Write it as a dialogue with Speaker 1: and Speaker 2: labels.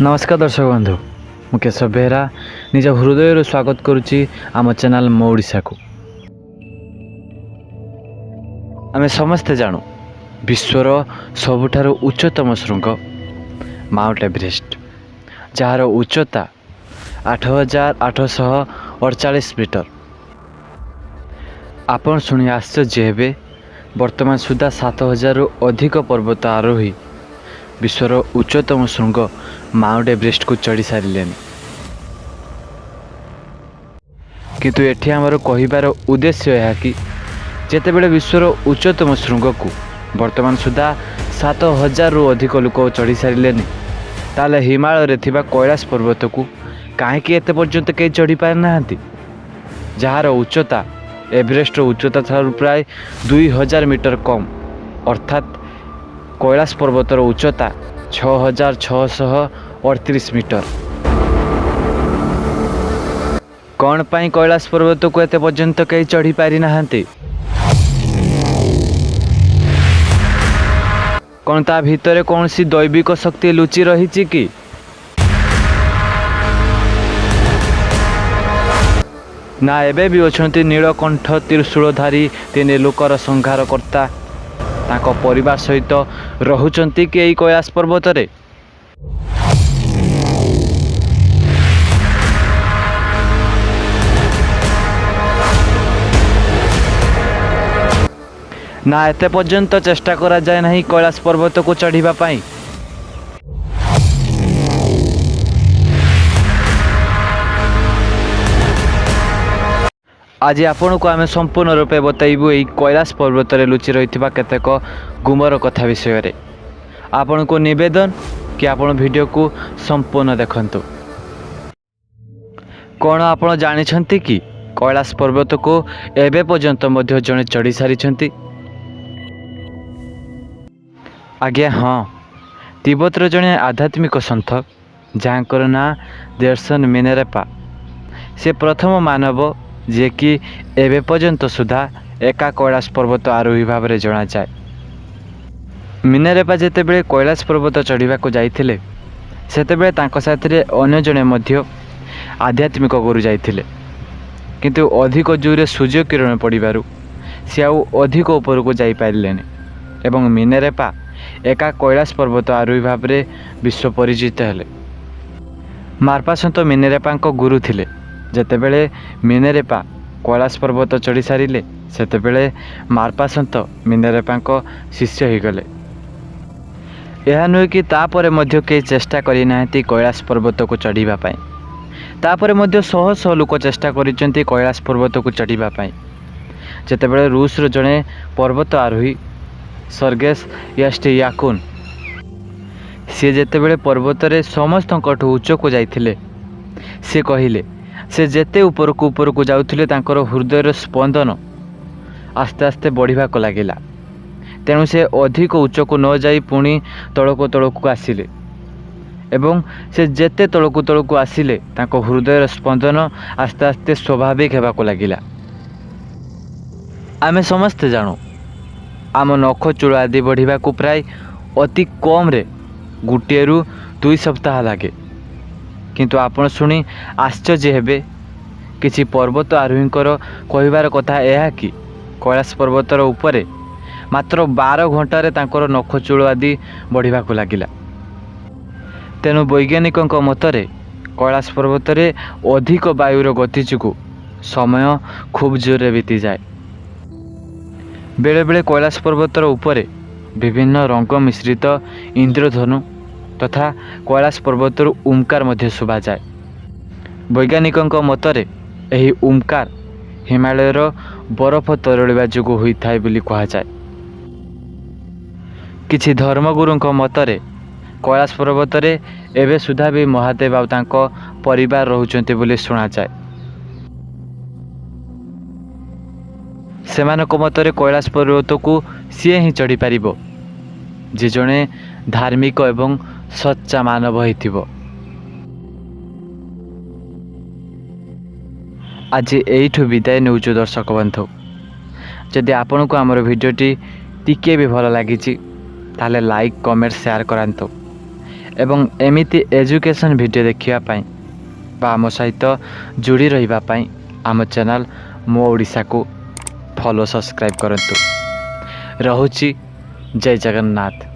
Speaker 1: नमस्कार दर्शक बंधु मु केशव बेहरा निज हृदय स्वागत करुच्ची आम चैनल मो ओडिशा को। आम समस्ते जानू विश्वर सबुठारु उच्चतम शृंग माउंट एवरेस्ट जार उच्चता 8,848 मीटर। आपण शुणी आश्चर्य हेबे वर्तमान सुधा 7,000 रु अधिक पर्वत आरोही विश्वर उच्चतम शृंग माउंट एवरेस्ट को चढ़ी सारे। किंतु एठी आमर कहिबार उद्देश्य यह कि जेतेबेले विश्वर उच्चतम शृंग को वर्तमान सुधा 7,000 रु अधिक लोक चढ़ी सारे ताले हिमालय रे थिबा कैलाश पर्वत को कहीं एते पर्यंत कई चढ़ी पारि नाहांती, जार उच्चता एवरेस्ट उच्चता ठारू प्राय 2,000 मीटर कम, अर्थात कैलाश पर्वतर उच्चता 6,638 मीटर। कौन पाई कैलाश पर्वत को एते पर्यंत कई चढ़ी पारि नाहांती? कौन ता भितरे कौन सी दैविक शक्ति लुचि रही कि? ना एबे भी अछंती नीलकंठ त्रिशूलधारी तीन लोकर संहारकर्ता ताको परिवार सहित रहुचंती कि एई कैलाश पर्वत रे? ना एते पर्यंत चेष्टा करा जाए नहीं कैलाश पर्वत को चढ़ीबा पाई। आज आपण को आम संपूर्ण रूपे बताइबू यही कैलाश पर्वत रे लुचि रही केतेक गुमर कथा विषय रे। आपण को निवेदन कि आपण वीडियो को संपूर्ण देखंतु। कौन आपण जानिछंती कि कैलाश पर्वत को एबे पर्यंत मध्य जने चढ़ी सारिछंती? आज्ञा हाँ, तिब्बतर जने आध्यात्मिक सन्थ जहाँकर ना दर्शन मिनेरेपा से प्रथम मानव जे कि एबे पर्यंत सुधा एका कैलाश पर्वत आरोही भाव में जना जाए। मिनेरेपा जेतेबेले कैलाश पर्वत चढ़ीबा को जाइथिले सेतेबेले तांको साथरे अन्य जने मध्य आध्यात्मिक गुरु जाइथिले, किंतु अधिक जोरे सूर्य किरण पड़िबारु से आउ अधिक ऊपर को जाई पारिलेनि एवं मिनेरेपा एका कैलाश पर्वत आरोही भाव में विश्व परिचित हेले। मार्पा सन्त मिनेरेपांको गुरु थिले। जेतेबेले मिनेरेपा कैलाश पर्वत चढ़ी सारिले सेतेबेले मार्पा सन्त मिनेरेपांको शिष्य हो गले। यह नुहे कि तापरे मध्य कई चेष्टा करि नाहंती कैलाश पर्वत को चढ़ीबा पाई। तापरे मध्य शह शह लोक चेष्टा करिसेंती कैलाश पर्वत को चढ़ीबा पाई। जेतेबेले रूस रो जणे पर्वत आरोही सर्गेई यास्टियाकुन सी जेतेबेले पर्वत रे समस्तଙ୍କଠୁ उच्च को जाइथिले से कहिले से जेते ऊपर को जाउथिले तांकर हृदयर स्पंदन आस्ते आस्ते बढ़िबा को लागिला। तेणु से अधिक उच्च को न जाई पुणी तळको आसिले एवं से जेते तळको आसिले तांको हृदयर स्पंदन आस्ते आस्ते स्वाभाविक हेबा को लागिला। आमे समस्ते जानू आम नख चूल आदि बढ़िबा को प्राय अति कम रे 1 रु 2 सप्ताह लागे, किंतु आपण शुणी आश्चर्य हेबे किछि पर्वत आरोहींकर कहिबार कथा यह कि कैलाश पर्वतर उपरे मात्र 12 घंटा रे तांकर नख चूल आदि बढ़िबा को लागिला। तेणु वैज्ञानिक मतरे कैलाश पर्वत रे अधिक वायुर गति जोगु समय खूब जोरे बीती जाए। बेले बेले कैलाश पर्वतर उपरे विभिन्न रंग मिश्रित इंद्रधनु तथा कैलाश पर्वतर ओमकार मध्य शोभा जाए। वैज्ञानिक मतरे यही ओमकार हिमालयर बरफ तरलिबा जोगु होइथाय बोली कहा जाए। किछि धर्मगुरुंक मतरे कैलाश पर्वत रे एबे सुधा भी महादेव आ तांको परिवार रहुचंती बोली सुना जाए। सेमानक मतरे कैलाश पर्वत को सी ही चढ़ी पारिबो जे जणे धार्मिक एवं सच्चा मानव होइथिबो। आज एठू विदाय नेउछु दर्शक बंधु। जदि आपण को आमर भिडियोटी टिके भी भल लगी ताले लाइक कमेंट शेयर करंतु एवं एमिति एजुकेशन वीडियो देखिया पाई बा आम सहित जोड़ी रहिबा पाई आम चैनल मो ओडिशा को फॉलो सब्सक्राइब करंतु। रहुची जय जगन्नाथ।